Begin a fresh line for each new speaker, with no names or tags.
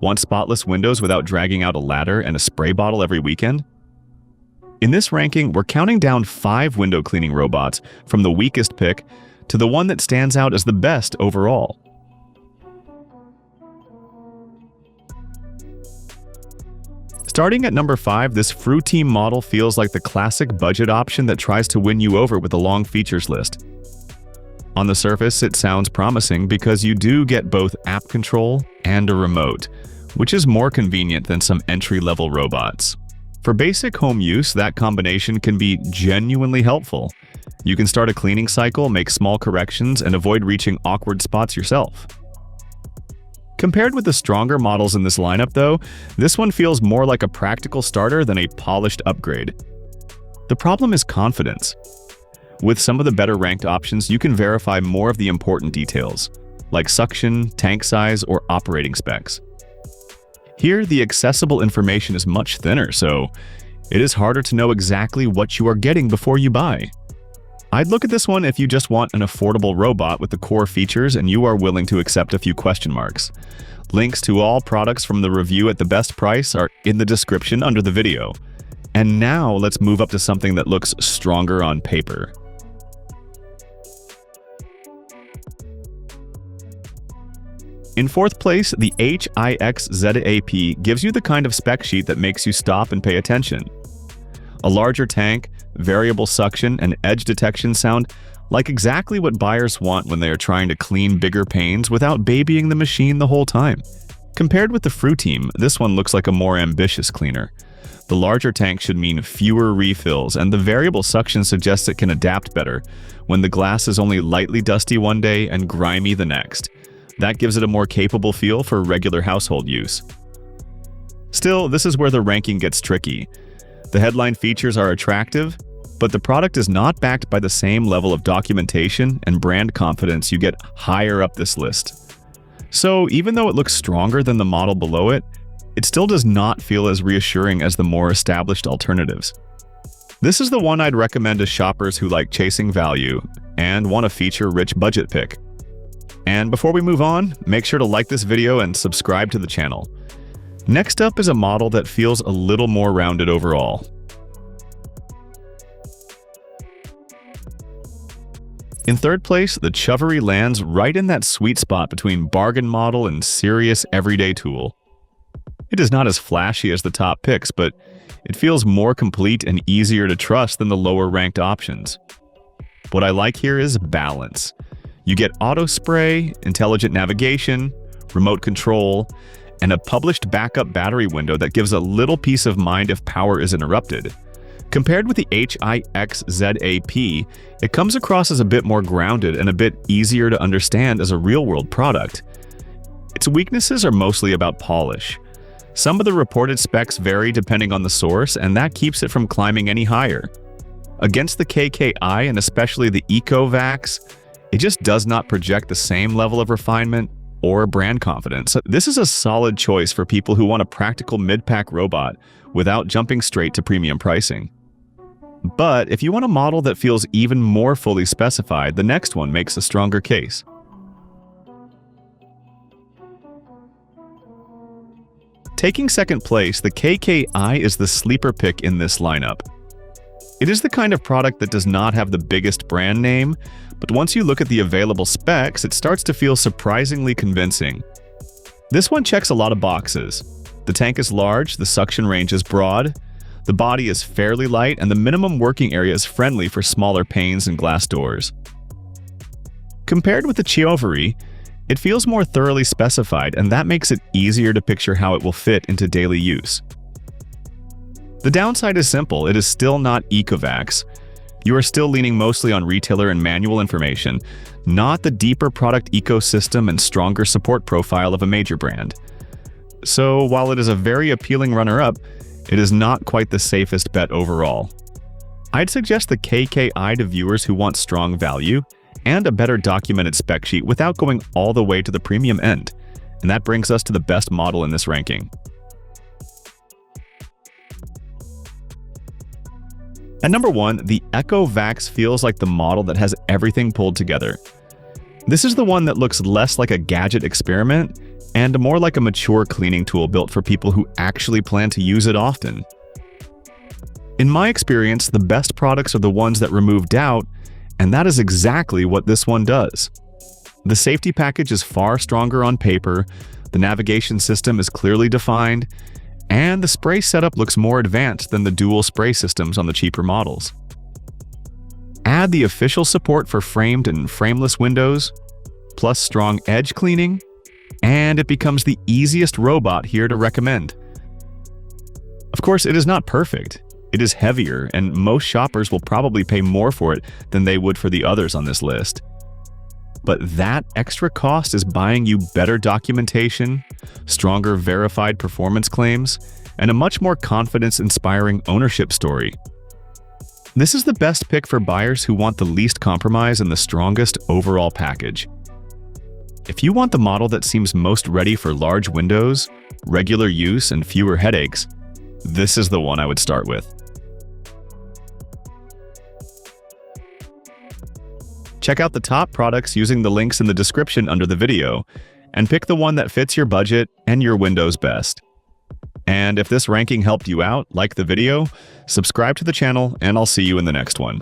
Want spotless windows without dragging out a ladder and a spray bottle every weekend? In this ranking, we're counting down 5 window cleaning robots from the weakest pick to the one that stands out as the best overall. Starting at number 5, this FRUITEAM model feels like the classic budget option that tries to win you over with a long features list. On the surface, it sounds promising because you do get both app control and a remote, which is more convenient than some entry-level robots. For basic home use, that combination can be genuinely helpful. You can start a cleaning cycle, make small corrections, and avoid reaching awkward spots yourself. Compared with the stronger models in this lineup, though, this one feels more like a practical starter than a polished upgrade. The problem is confidence. With some of the better ranked options, you can verify more of the important details, like suction, tank size, or operating specs. Here, the accessible information is much thinner, so it is harder to know exactly what you are getting before you buy. I'd look at this one if you just want an affordable robot with the core features and you are willing to accept a few question marks. Links to all products from the review at the best price are in the description under the video. And now let's move up to something that looks stronger on paper. In 4th place, the HIXZAP gives you the kind of spec sheet that makes you stop and pay attention. A larger tank, variable suction, and edge detection sound like exactly what buyers want when they are trying to clean bigger panes without babying the machine the whole time. Compared with the FRUITEAM, this one looks like a more ambitious cleaner. The larger tank should mean fewer refills, and the variable suction suggests it can adapt better when the glass is only lightly dusty one day and grimy the next. That gives it a more capable feel for regular household use. Still, this is where the ranking gets tricky. The headline features are attractive, but the product is not backed by the same level of documentation and brand confidence you get higher up this list. So even though it looks stronger than the model below it, it still does not feel as reassuring as the more established alternatives. This is the one I'd recommend to shoppers who like chasing value and want a feature-rich budget pick. And before we move on, make sure to like this video and subscribe to the channel. Next up is a model that feels a little more rounded overall. In 3rd place, the CHOVERY lands right in that sweet spot between bargain model and serious everyday tool. It is not as flashy as the top picks, but it feels more complete and easier to trust than the lower-ranked options. What I like here is balance. You get auto spray, intelligent navigation, remote control, and a published backup battery window that gives a little peace of mind if power is interrupted. Compared with the HIXZAP, it comes across as a bit more grounded and a bit easier to understand as a real-world product. Its weaknesses are mostly about polish. Some of the reported specs vary depending on the source, and that keeps it from climbing any higher. Against the KKI and especially the ECOVACS, it just does not project the same level of refinement or brand confidence. This is a solid choice for people who want a practical mid-pack robot without jumping straight to premium pricing. But if you want a model that feels even more fully specified, the next one makes a stronger case. Taking 2nd place, the KKI is the sleeper pick in this lineup. It is the kind of product that does not have the biggest brand name, but once you look at the available specs, it starts to feel surprisingly convincing. This one checks a lot of boxes. The tank is large, the suction range is broad, the body is fairly light, and the minimum working area is friendly for smaller panes and glass doors. Compared with the CHOVERY, it feels more thoroughly specified, and that makes it easier to picture how it will fit into daily use. The downside is simple. It is still not ECOVACS. You are still leaning mostly on retailer and manual information, not the deeper product ecosystem and stronger support profile of a major brand. So while it is a very appealing runner-up, it is not quite the safest bet overall. I'd suggest the KKI to viewers who want strong value and a better documented spec sheet without going all the way to the premium end. And that brings us to the best model in this ranking. At number 1, the ECOVACS feels like the model that has everything pulled together. This is the one that looks less like a gadget experiment and more like a mature cleaning tool built for people who actually plan to use it often. In my experience, the best products are the ones that remove doubt, and that is exactly what this one does. The safety package is far stronger on paper, the navigation system is clearly defined, and the spray setup looks more advanced than the dual spray systems on the cheaper models. Add the official support for framed and frameless windows, plus strong edge cleaning, and it becomes the easiest robot here to recommend. Of course, it is not perfect. It is heavier, and most shoppers will probably pay more for it than they would for the others on this list. But that extra cost is buying you better documentation, stronger verified performance claims, and a much more confidence-inspiring ownership story. This is the best pick for buyers who want the least compromise and the strongest overall package. If you want the model that seems most ready for large windows, regular use, and fewer headaches, this is the one I would start with. Check out the top products using the links in the description under the video, and pick the one that fits your budget and your windows best. And if this ranking helped you out, like the video, subscribe to the channel, and I'll see you in the next one.